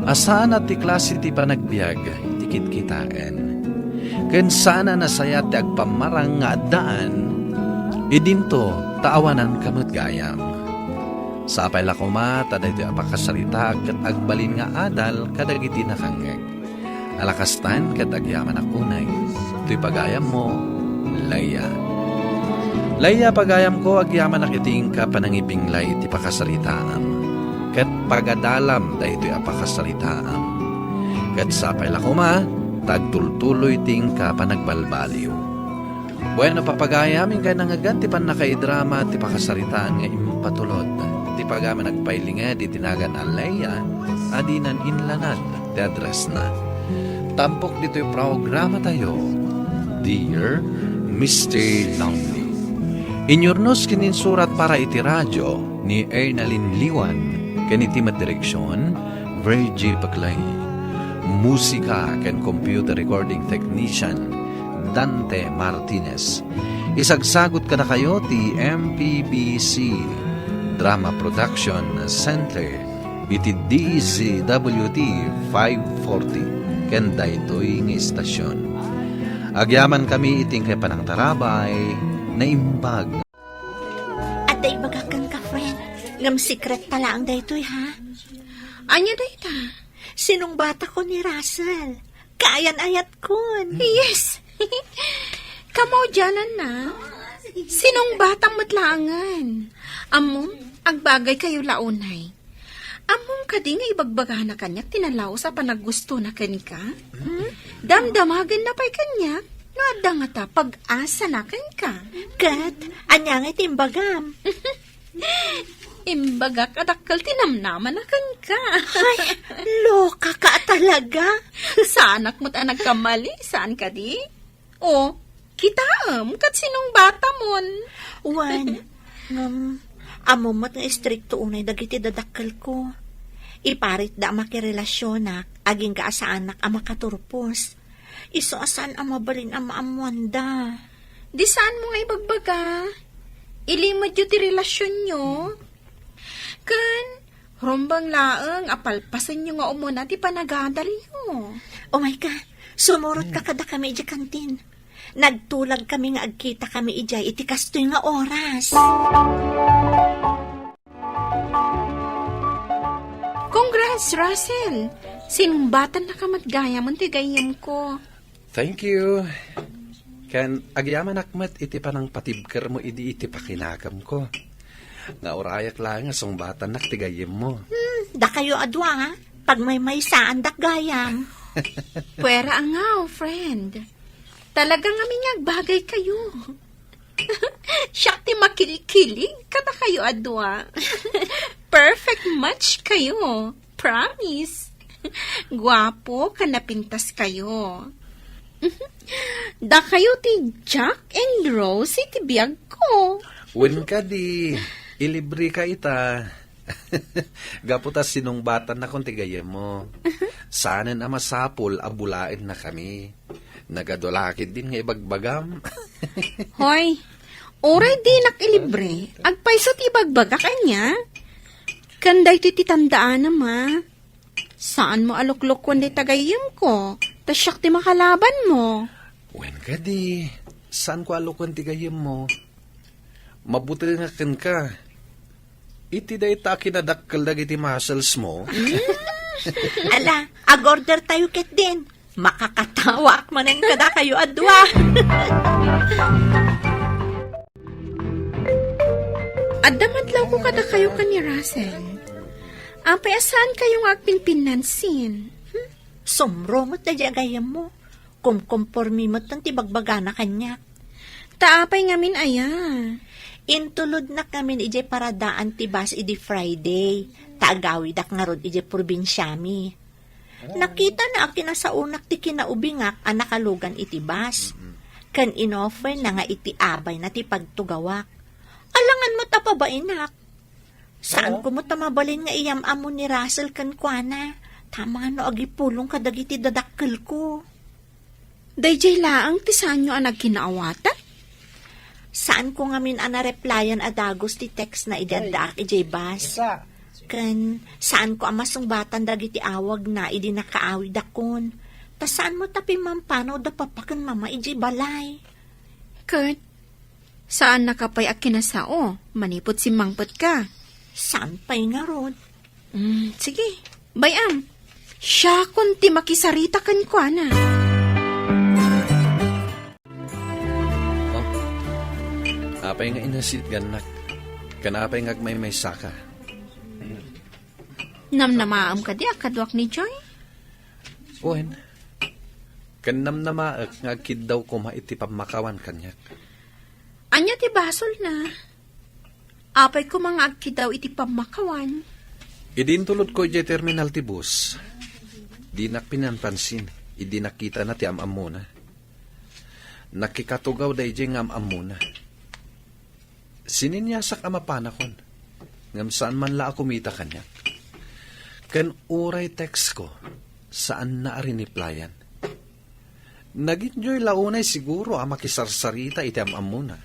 Asana ti klase ti panagbiag, ti kitkitaan. Ken sana nasaya ti agpamarang nga addaan, idinto taawanan kamut gayam. Sapay lakuma, taday ti apakasalita kat agbalin nga adal kadagiti nakangeg. Alakastan kat agyaman akunay, tuy pagayam mo, Leia. Leia, pagayam ko agyaman nakiting ka panangipinglay ti pakasalitaam. Kat pagadalam dahi ito'y apakasalitaam. Kat sapay lakuma, tagtultuloy ting ka panagbalbaliw. Bueno, papagayamin ka nangagan ti pan nakaidrama ti pakasalitaan nga impatulod. Ti pagaman nagpailinga di tinagan a Leia, adinan inlanad ti address na. Tampok dito yung programa tayo. Dear Mr. Lonely. Inyornos kinin surat para iti radyo ni Ernalyn Liwan, kaniti madireksyon, Virgie Paclay. Musika ken computer recording technician, Dante Martinez. Isagsagot ka na kayo ti MPBC Drama Production Center, iti DZWT 540, ken daytoy nga istasyon. Agyaman kami iting kay panang tarabay, na imbag.
At day bagakan ka, friend. Ngam secret tala ang daytoy, ha?
Anya dayta?
Sinong bata ko ni Russell? Kaayan-ayat kun.
Yes! Kamaw dyanan na. Sinong batang matlangan? Among, agbagay kayo launay. Among kadi nga ibagbaga na kanyak tinalaw sa panaggusto na kanika? Damdamagan na pa'y kanyak? Nga nga ta, pag-asa na ka.
Kat, anya nga timbagam.
Imbaga kadakkel tinamnaman na ka.
Ay, loka ka talaga.
Saanak mo't ang nagkamali, saan ka di? O, kitaam, kat sinong bata mon?
Wan, amo mo't nga istrikto unay dagiti dadakkel ko. Iparit da makirelasyonak, aging kaasaanak ang makaturpos. Iso asan ang mabalin ang maamwanda.
Di saan mo nga ibagbaga? Ilimad yu ti relasyon nyo? Kan, rombang laeng, apalpasan nyo nga umuna ti panagadal nyo.
Oh my God, sumurot ka kada kami iti kantin. Nagtulag kami nga agkita kami ijay iti kastoy nga oras.
Congrats, Russell! Sinumbatan na kamatgaya mo ti gayam ko.
Thank you. Ken agyaman akmat iti panang patibker mo iti pakinakam ko. Nga orayak lang nga songbatan naktigayim mo.
Da kayo adwa ha? Pag may saan dak gayam.
Pwera angaw, friend. Talagang aming agbagay kayo. Siya ti makilig-kilig kada kayo adwa. Perfect match kayo. Promise. Guwapo, kanapintas kayo. Da kayo ti Jack and Rose iti biyag ko.
Wen ka di, ilibre ka ita. Gaputas sinungbatan na kung tigayem mo. Sana na masapol, abulain na kami. Nagadolakid din nga ibagbagam.
Hoy, oray di nakilibre. Agpaiso ti bagbaga kanya. Kanday ti titandaan ma. Saan mo aluklok kundi tagayim ko? Tasyak ti makalaban mo.
Wen ka di, saan ko alukon tigayem mo? Mabuti nga ken ka. Iti day ta kinadakkel dagiti muscles mo.
Ala, ag-order tayo ket din. Makakatawa manen kada kayo adwa.
At damadlaw ko kada kayo ka ni Russell. Apay asan kayong agpinpinansin?
Somro mo't na gayam mo. Kumkompormi mo't ng tibagbaga na kanya.
Taapay ngamin aya.
Intulod na kami ije paradaan ti bus idi Friday. Taagawid ak nga rod ije probinsyami. Nakita na akin na sa unak ti kinaubingak ang nakalugan iti bus. Kan inoffer na nga iti abay na ti pagtugawak. Alangan mo ta pa ba inak? Saan ko mo tamabalin nga iyam-amo ni Russell kan kuana? Tama no agipulong kadagiti dadakkel ko.
Dayjay laang ti saan nyo ang nagkinaawata?
Saan ko nga min replyan adagos ti text na idadaak ijay bas? Kan saan ko amasong batan dagiti awag na idi nakaawid akon? Ta saan mo tapi mampano da papakan mama ijay balay?
Kurt, saan nakapay ak kinasao? Manipot si mangpot ka.
Saan pa'y nga rod?
Sige, bayam. Siya kun ti makisarita kan kwa na.
Apay nga inasit ganak. Kanapay nga may saka.
Namnamaam ka di akadwak ni Joy?
Uwen. Kanamnamaak nga kid daw ko maiti pamakawan kanyak.
Anya ti basol na. Apay ko mga agki daw iti pamakawan.
Idintulod ko iti terminal ti bus. Di nak pinanpansin. Idi nakita na ti am-am muna. Nakikatugaw da iti nga am-am muna. Sininyasak amapanakon. Ngam saan man la kumita kanyak. Kan uray text ko, saan na ariniplayan. Nag-enjoy launay siguro ang makisarsarita iti am-am muna.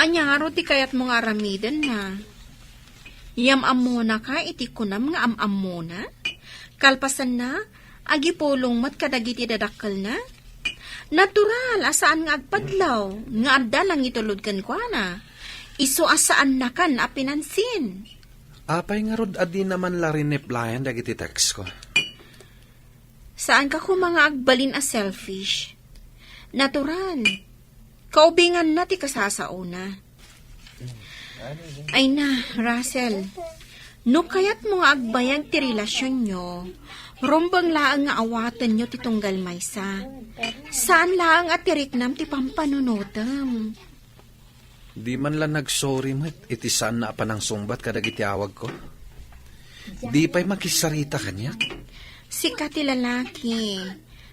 Anya nga ti kayat mo nga aramiden na. Yam-am muna ka iti kunam nga am-am muna. Kalpasan na, agipulong mat kadagiti dadakkel na. Natural, asaan nga agpadlaw, nga adda lang itulod kan kwa na. Iso asaan na kan apinansin.
Apay nga rod adi naman la riniplayan dagiti text ko.
Saan ka ko mga agbalin a selfish? Natural. Kaubingan na ti kasasao na. Ay na, Russell. No kayat mo nga agbayag ti relasyon nyo, rombang laang nga awatan nyo ti tunggal maysa. Saan laang at tiriknam ti pampanunutam?
Di man lang nagsorry mo iti saan na pa ng sungbat kadagiti awag ko. Di pa'y makisarita kanyak.
Sika ti lalaki.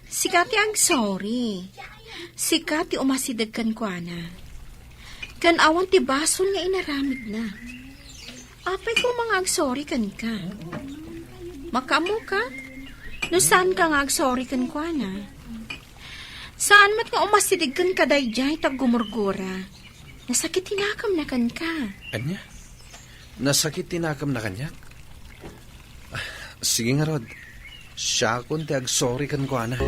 Sika ti ang sorry. Sika ti umasidag kan kwa na. Kan awan ti bason nga inaramid na. Apay ko mga ag-sorry kan ka. Makamo ka? No saan ka nga ag-sorry kan kwa na? Saan mat nga umasidag kan kadayjay tag gumurgura? Nasakit tinakam na kan ka.
Anya? Nasakit tinakam na kanyak? Sige nga rod. Siya kun ti ag-sorry kan ko ana.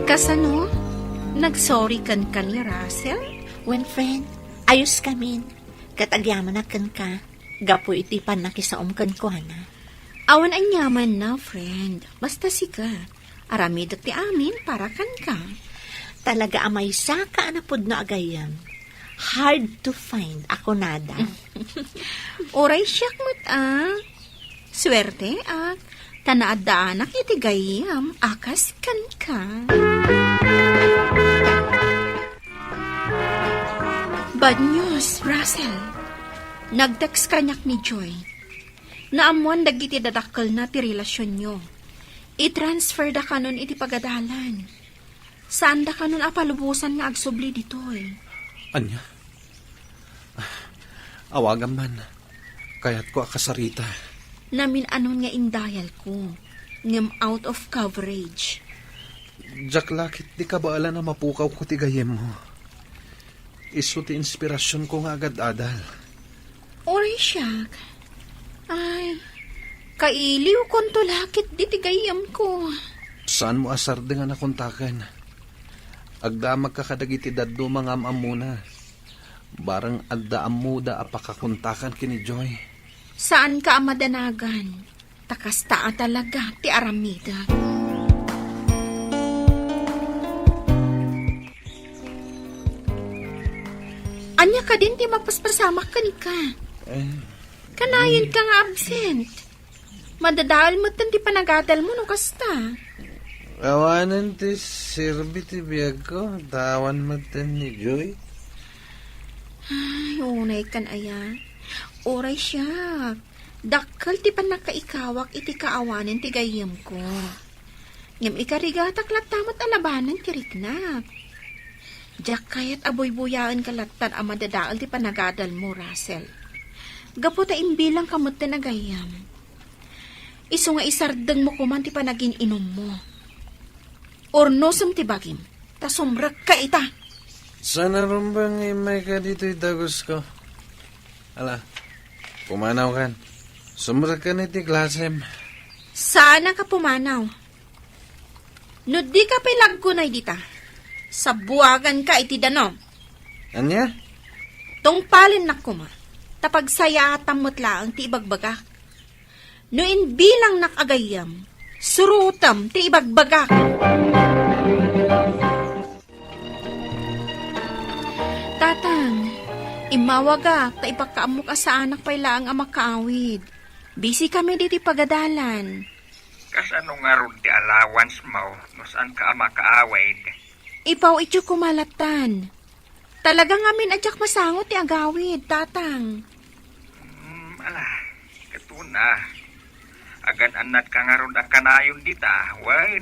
Kasano? Nag-sorry kan ni Russell?
When friend, ayos kamin. Katagyaman na kan ka. Gapo iti panakisaom kan ko na.
Awan ang yaman na, friend. Basta sika. Aramid ti amin para kan ka.
Talaga amay saka anapod na agayam. Hard to find ako nada.
Oray siyak mat Swerte tanaadaanak iti gayam akas kan ka. Bad news, Russell. Nag-text kanyak ni Joy. Naamuan dagiti dadakkel na ti relasyon nyo. I-transfer da kanon iti pagadalan. Saan da kanon apalubusan nga agsubli ditoy?
Anya? Awagan man. Kaya't ko akasarita.
Namin anon nga indayal ko. Ngam out of coverage.
Jack, lakit di ka baala na mapukaw ko ti gayem mo. Isu ti inspirasyon ko nga agad-adal.
Oray siyak. Ay, kailiw kon to lakit di ti gayam ko.
Saan mo asar di nga nakontakan? Agdamag ka kadagiti daddo mga am muna. Barang adda amuda apakakontakan kini Joy.
Saan ka amadanagan? Takas taa talaga ti aramida. Anya ka din ti mapaspasamak ka ni ka. Kanayon ka nga absent. Madadaal mo ti panagadal mo no kasta.
Awanan ti sirbi ti biyag ko. Tawan matan ni Joy.
Ay, unay kan aya. Oray siya. Dakkel ti panakaikawak iti kaawanan ti gayam ko. Ngam ikarigatak latamot alabanan ti riknak. Diyak kayat aboy-buyaan kalatan ang madadaal ti panagadal mo, Russell. Gapo ta imbilang kamot ti nagayam. Iso nga isardeng mo kuman ti panagin inom mo. Ornosam ti bagim, ta sumrak ka ita.
Sana rumbang imay ka dito itagos ko. Ala, pumanaw kan. Sumrak ka ni ti klasem.
Sana ka pumanaw. No di ka pilaggunay dita. Sa buwagan ka iti danom.
Anya?
Tungpalin na kuma. Tapag sayatan mo't laang ti ibagbagak. No inbilang nakagayam, surutam ti ibagbagak. Tatang, imawagak ta ipakaamok sa anak pay laang ang makaawid. Busy kami diti pagadalan.
Kasano nga ron ti allowance mo no saan ka makaawid?
Ipaw ityo kumalatan. Talagang amin adyak masangot ti agawid, tatang.
Ala, katuna. Agan anat ka nga ron ang kanayon dita, wad.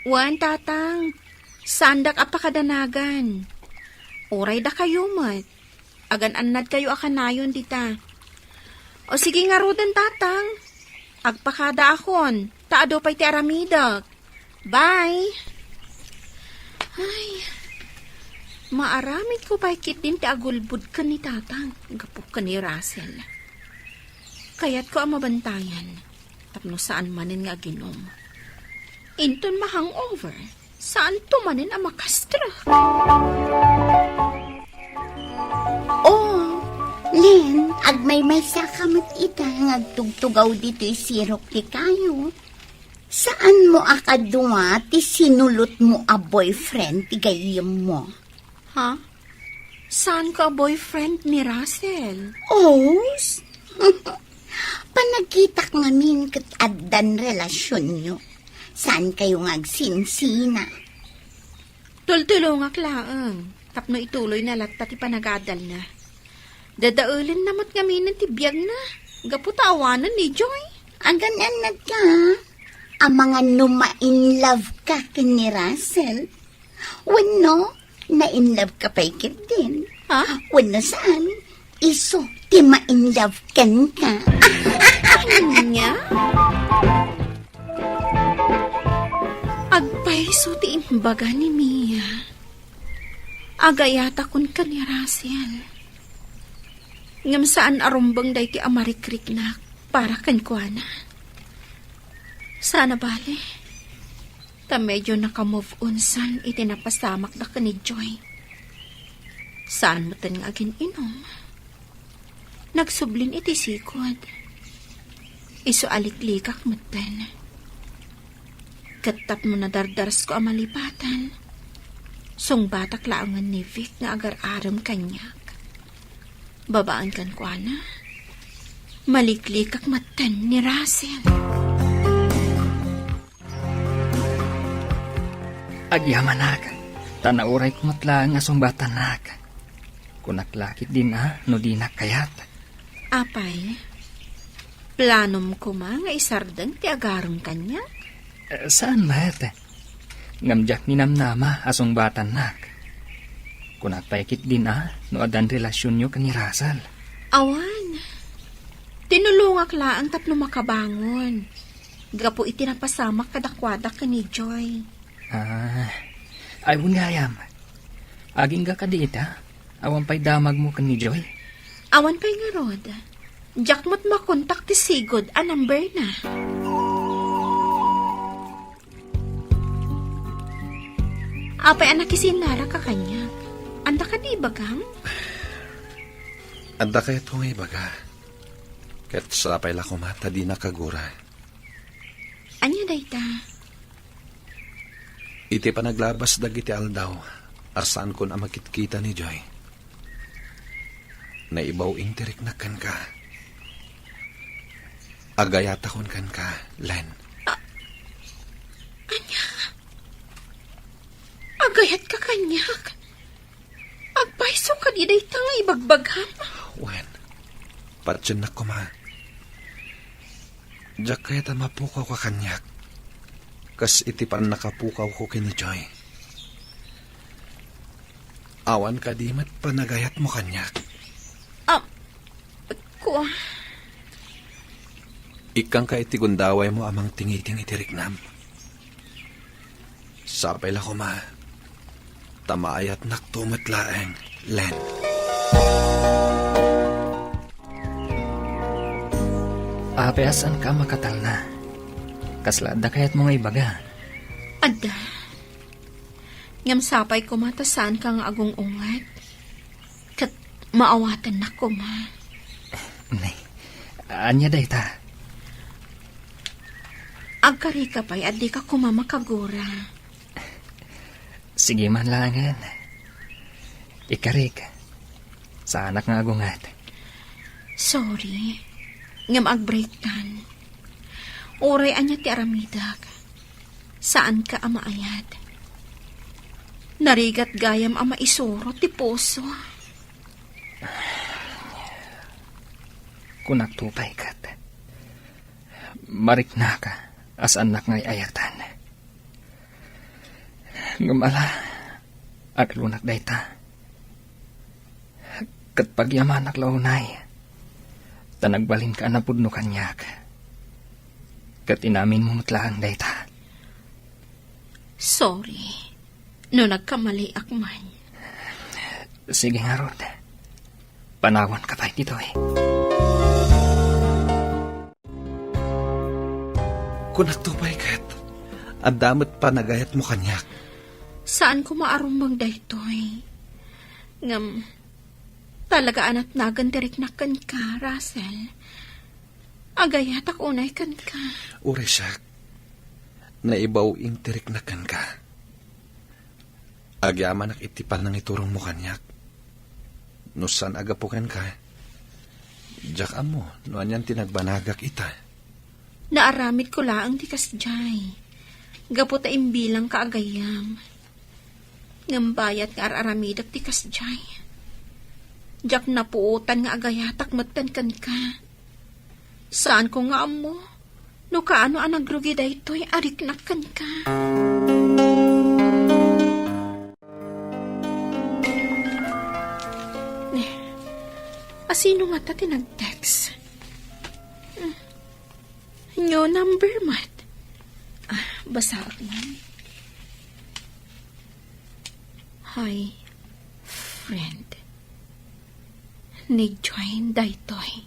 Wan, tatang. Sandak apakadanagan. Uray da kayo mat. Agan anad kayo akanayon dita. O sige nga rodan, tatang. Agpakada akon. Taado pa'y ti aramidak. Bye. Ay, maaramid ko pa'y kit din ti agulbud ka ni tatang. Gapok ka ni Russell. Kaya't ko ang mabantayan. Tapno saan manin nga ginom. Inton ma-hangover. Saan tumanin ang makastra?
Oh, Len, agmay-may sakamot ita ngagtugtugaw dito'y sirok ti kayo. Saan mo akadunga ti sinulot mo a boyfriend ti gayem mo?
Ha? Saan ka boyfriend ni Russell?
Oh, panagkitak ngamin kat addan relasyon nyo. Saan kayo ngagsinsina?
Tultulong laang. Tapno ituloy na latta ti panagadal na. Dadaulin namat ngamin ti biyag na. Gaputawanan ni Joy.
Agan anad ka. Ang mga numa-in love ka kin ni Russell. Wano, na-in love ka pa ikit din.
Ha?
Wano saan? Iso, ti ma-in love kan ka.
Niya? Agpaiso ti imbaga ni Mia. Agayata kun ka ni Russell. Ngam saan arumbang day ti amarikrik na para kan kuana. Sana bale. Ta medyo nakamove on san itinapasamak na ka ni Joy. Saan mo tan nga agin inom? Nagsublin iti sikod. Iso aliklikak mo tan. Katap mo na dardaras ko ang malipatan. Song batak laangan ni Vic na agar-aram kanyak. Babaan kan kwa na. Maliklikak matan ni Russell.
Agyamanak, tanauray kumatla nga sumbatanak. Kunaklakit din no di nakayat.
Apay, planom ko nga isardang ti agarong kanya?
Saan mat? Ngamjak ni namnama asong batanak. Kunakpaykit din no adan relasyon nyo kani Russell.
Awan, tinulungak laang tapno makabangon. Gapo itinapasamak kadakwadak ka ni Joy.
Ay ngayam. Aging ga kadita, awan pa'y damag mo kani Joy.
Awan pa'y nga rod. Diyak mo't makontak ti sigod a number na. Apay anak isinara ka kanya. Anda ka di bagang?
Anda kayo itong ibaga. Kat sarapay la kumata di nakagura.
Anya dayta?
Iti panaglabas dagiti aldaw. Arsaan ko na makitkita ni Joy. na ibaw interik na kan ka. Agayatakon kan ka, Len.
Agayat ka kanyak. Agpaiso ka di day tanga ibagbaghan.
Wen, partyan na ko ma. Diyak kaya ta mapukaw ka kanyak. Kas itipan nakapukaw ko kini Joy. Awan ka di mat panagayat mo kanyak.
Ko,
Ikang ka itigundaway mo amang tingiting itiriknam. Sapay la ko ma. Tamaayat naktumat laeng, Len.
Apeasan ka makatal na. Kaslada kayat mo nga ibaga.
ada. Ngam sapay ko matasaan kang agong ungat. Kat maawatan na ko ma.
Nay, anya day ta.
Agkari ka pa'y adi ka kumamakagura.
Sige man langan. Ikarik. Sa anak nga agungat.
Sorry. Ngam agbreaktan. Oray anya ti aramidag. Saan ka amaayat? Narigat gayam ama isuro ti puso.
Kunak tupay kat. Marik na ka. As anak ngay ayatan. Ngumala. Aglunak day ta. Kat pagyamanak launay. Tanagbalin ka na pudno kanyak. Kat inamin mo mutlaang day ta.
Sorry. No nagkamali akman.
Sige nga, Rod. Panawan ka pa dito eh.
Kunak tupay kat. At damat panagayat mo kanyak.
Saan ko maarumbang daytoy? Ngam, talaga anat nagandirik na kan ka, Russell. Agayat ak unay kan ka.
Uresak. Naibaw interik na kan ka. Agyaman ak itipan ng iturong mo kanyak. Nusan agapukan ka. Diyak mo, noan yan tinagbanagak ita.
Naaramid ko laang di kasjay. Gapot ay imbilang kaagayam. Ngambayat nga araramidak di kasjay. Diyak napuutan nga agayatak matan kan ka. Saan ko nga amo? No kaano ang nagrugi daytoy ariknak kan ka. Asino nga ta tinag-text? New number mat. Basa ako man. Hi, friend. Nag-join daytoy.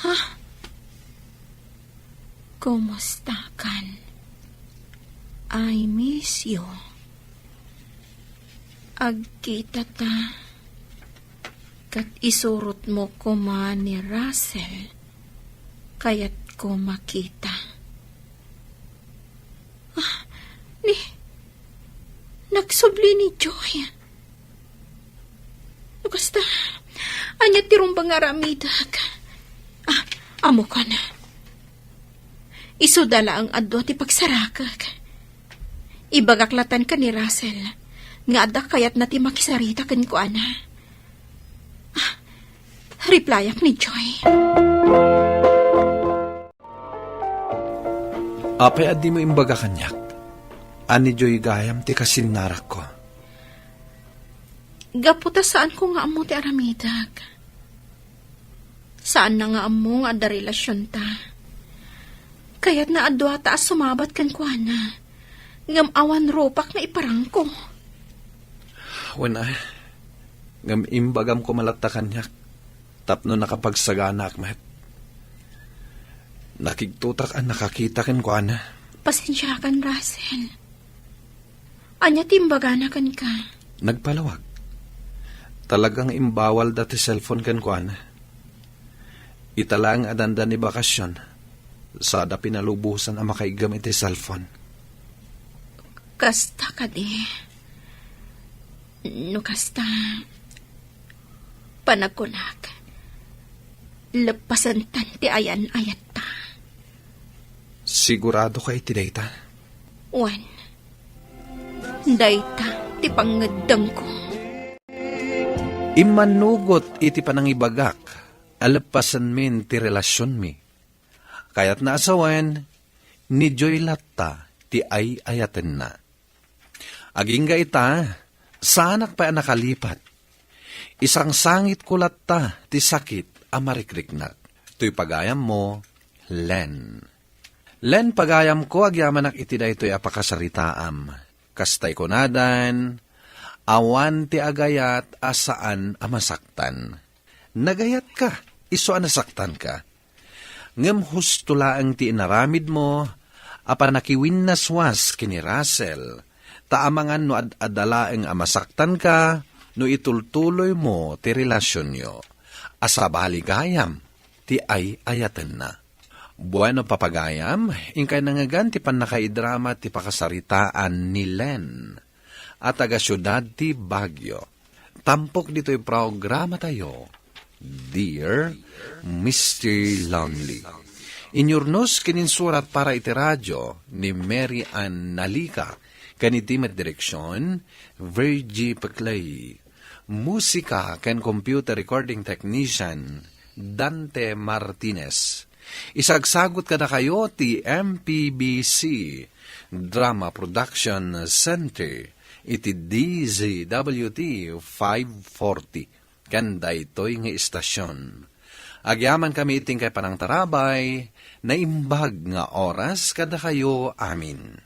Ha? Kumusta kan? I miss you. Agkita ta. Kat isurot mo ko man ni Russell. Kaya't ko makita. Nagsubli ni Joy. Basta, anya tirumbang aramidag. Amo ka na. Isudala ang adwa ti pagsarakag. Ibagaklatan ka ni Russell. Nga ada kayat na ti makisarita kan ko ana. Replyak ni Joy.
Apay adi mo imbaga kanyak. Ani Joy gayam ti kasilnarak ko.
Gaputa saan ko nga amo ti aramidag. Saan na nga amo nga da relasyon ta. Kaya't na adwa ta as sumabat kan ko ana. Ngam awan ropak na iparang ko.
Wala. Ngam imbagam ko malata kanyak. Tapno nakapagsagana akmet. Nakigtutak ang nakakita ken ko ana.
Pasensya kan, Russell. Anya timbagana kan ka.
Nagpalawag. Talagang imbawal dati cellphone ken ko ana. Italang adanda ni bakasyon. Sada pinalubusan ang makaigam iti cellphone.
Kasta ka di. No kasta.
panakunak. Lepasan tan ti ayan ayat ta.
Sigurado ka iti dayta?
Wan. Dayta ti pangadam ko.
Imanugot iti panangibagak, alapasan min ti relasyon mi. Kaya't naasawan, ni Joy latta ti ay ayaten na. Aging ita, sanak pa nakalipat. Isang sangit ko latta ti sakit amarikriknak. To'y pagayam mo, Len. Len pagayam ko agyamanak iti da ito'y apakasaritaam. Kastay kunadan, awan ti agayat asaan amasaktan. Nagayat ka, iso anasaktan ka. Ngem husto laang ti inaramid mo, apa nakiwinnaswas kini Russell, taamangan no adalaeng amasaktan ka, no itultuloy mo ti relasyon nyo. Asabaligayam, ti ay ayaten na. Bueno papagayam, ingkay nangagan ti panakaidrama ti pakasaritaan ni Len at taga syudad ti Baguio. Tampok dito'y programa tayo, Dear Mr. Lonely. Inyurnos kininsurat para iti radyo ni Mary Ann Nalika, kanitimet direksyon, Virgie Paclay. Musika ken computer recording technician, Dante Martinez. Isagsagot kada kayo ti MPBC Drama Production Center iti DZWT 540 kanda ito'y nga istasyon. Agyaman kami iting kay panang tarabay na imbag nga oras kada kayo amin.